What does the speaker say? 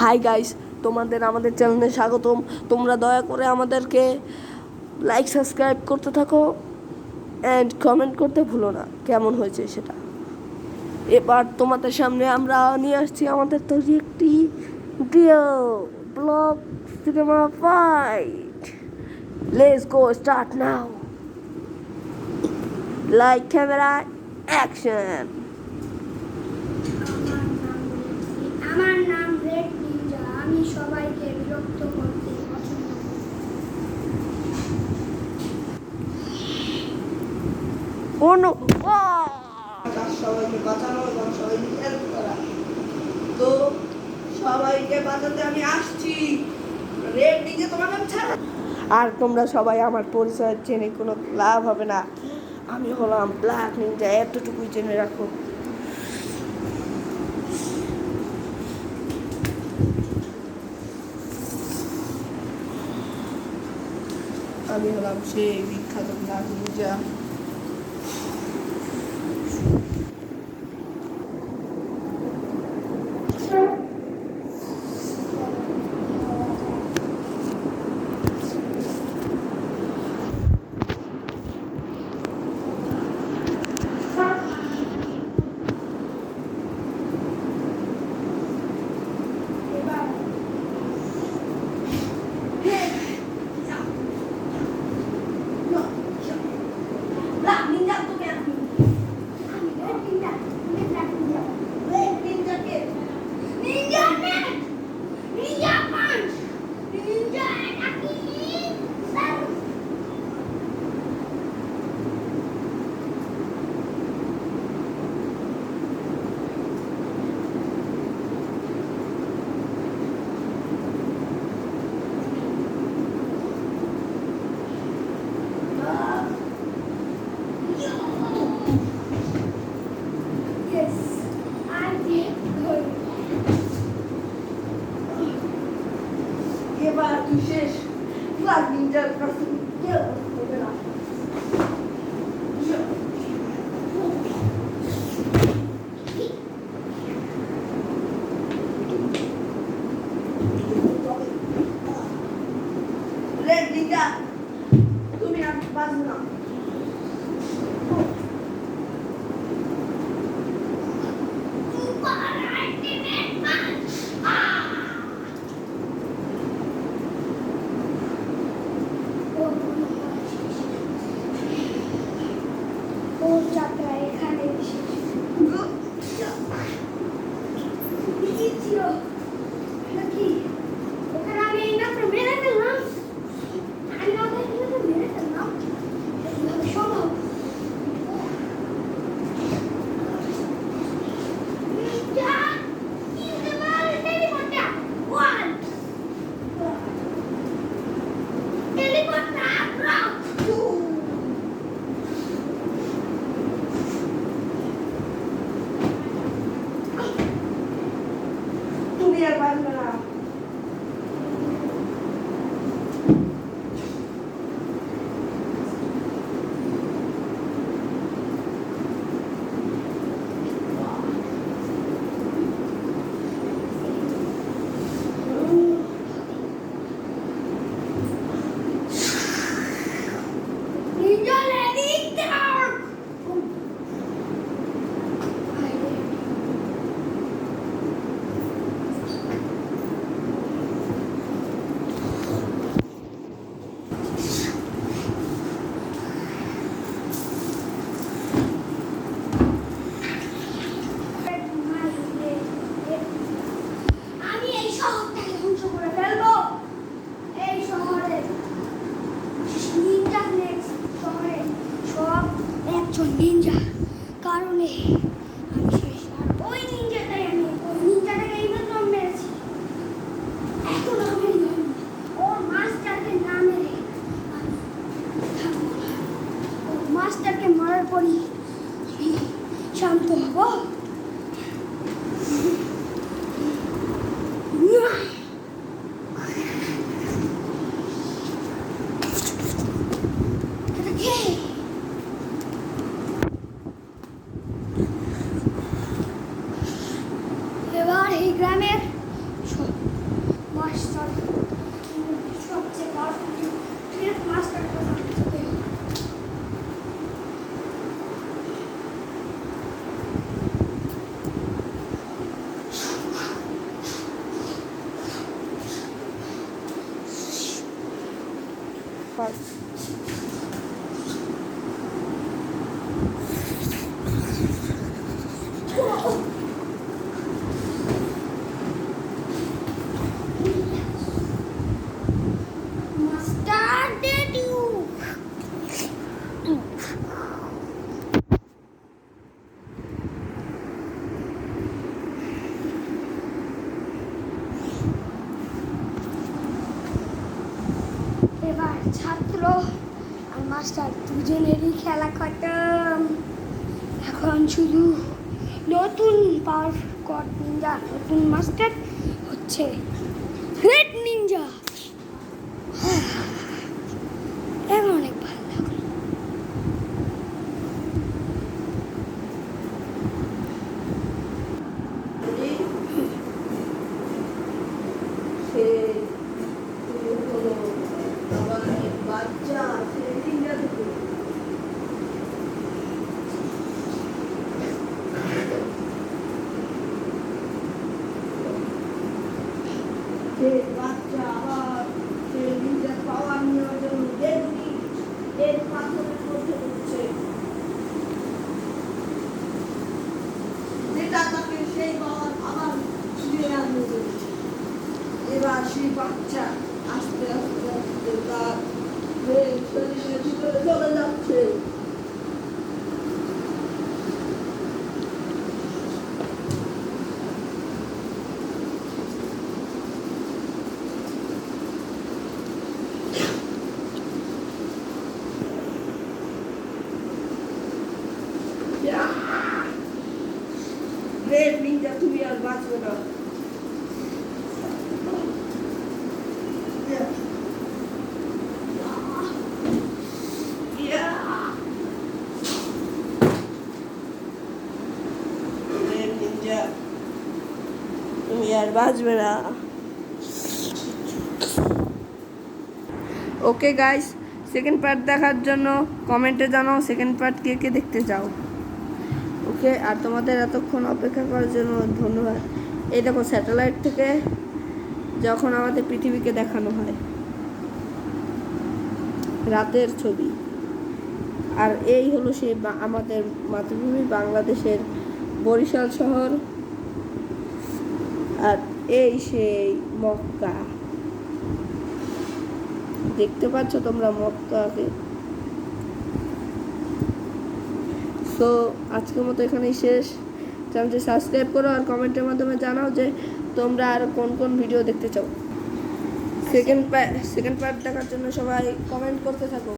Hi guys, তোমাদের আমাদের চ্যানেলে স্বাগতম। তোমরা দয়া করে আমাদেরকে লাইক সাবস্ক্রাইব করতে থাকো অ্যান্ড কমেন্ট করতে ভুলো না কেমন হয়েছে সেটা। এবার তোমাদের সামনে আমরা নিয়ে আসছি আমাদের তৈরি একটি video blog cinema fight. Let's go start now. Like camera action. আমার নাম রেড নিনজা। আমি সবাইকে বিরক্ত করতে পছন্দ করি। ও নো, সবাইকে বাঁচানো এবং সবাইকে হেল্প করা। তো সবাইকে বাঁচাতে আমি আসছি। রেড নিনজা তোমার নাম ছাড়া। আর তোমরা সবাই আমার পরিচয় জেনে কোনো লাভ হবে না। আমি হলাম ব্ল্যাক নিনজা, এতটুকুই জেনে রাখো। আমি হলাম সেই বিখ্যাত ব্ল্যাক নিনজা। আমি রেড নিনজা। তুমি ব্ল্যাক নিনজা। রেড নিনজাকে ninja net, ninja punch, ninja attacking sir. Yes, I did good. এবার তুই শেষ। ব্ল্যাক নিনজার কাছে কেউ হবে না। রেড নিনজা তুমি আর বাঁচবে না। Super ultimate punch. ওর যাত্রা এখানে শেষ। কি ছিল নাকি? ওখানে আমি এইমাত্র মেরে ফেললাম। আমি না ওকে এইমাত্র মেরে ফেললাম। এভাবে সম্ভব? নিনজা, নিনজা বল টেলিপোর্টটা। ওয়ান টেলিপোর্টটা ব্লক। তুমি আর বাঁচবে না। Ninja ready turn. মাস্টার সবচেয়ে পাওয়ারফুল ট্রেড মাস্টার কথা মাস্টার ডেড ইউ এবার ছাত্র আর মাস্টার দুজনেরই খেলা খতম। এখন শুধু নতুন পাওয়ার গড নিনজা নতুন মাস্টার হচ্ছে রেড নিনজা। এখন অনেক ভালো লাগলো। সে হলো আমার এক বাচ্চা সে ইন্ডিয়া থেকে সে বাচ্চা আবার সে নিজের পাওয়ার নেওয়ার জন্য দেড় পাথরের মধ্যে ঢুকছে যেটা তাকে সেই পাওয়ার আবার ফিরে আনবে বলেছে। এবার সেই বাচ্চা আস্তে আস্তে আস্তে তার শরীরের ভিতরে চলে যাচ্ছে। রেড নিনজা তুমি আর বাঁচবে না। রেড নিনজা তুমি আর বাঁচবে না। ওকে গাইস, সেকেন্ড পার্ট দেখার জন্য কমেন্টে জানাও সেকেন্ড পার্ট কে কে দেখতে চাও। ওকে, আর তোমাদের এতক্ষণ অপেক্ষা করার জন্য ধন্যবাদ। এই দেখো স্যাটেলাইট থেকে যখন আমাদের পৃথিবীকে দেখানো হয় রাতের ছবি। আর এই হলো সেই আমাদের মাতৃভূমি বাংলাদেশের বরিশাল শহর। আর এই সেই মক্কা, দেখতে পাচ্ছ তোমরা মক্কাকে। সো আজকের মতো এখানেই শেষ। চ্যানেলটি সাবস্ক্রাইব করো আর কমেন্টের মাধ্যমে জানাও যে তোমরা আর কোন কোন ভিডিও দেখতে চাও। সেকেন্ড পার্ট দেখার জন্য সবাই কমেন্ট করতে থাকো।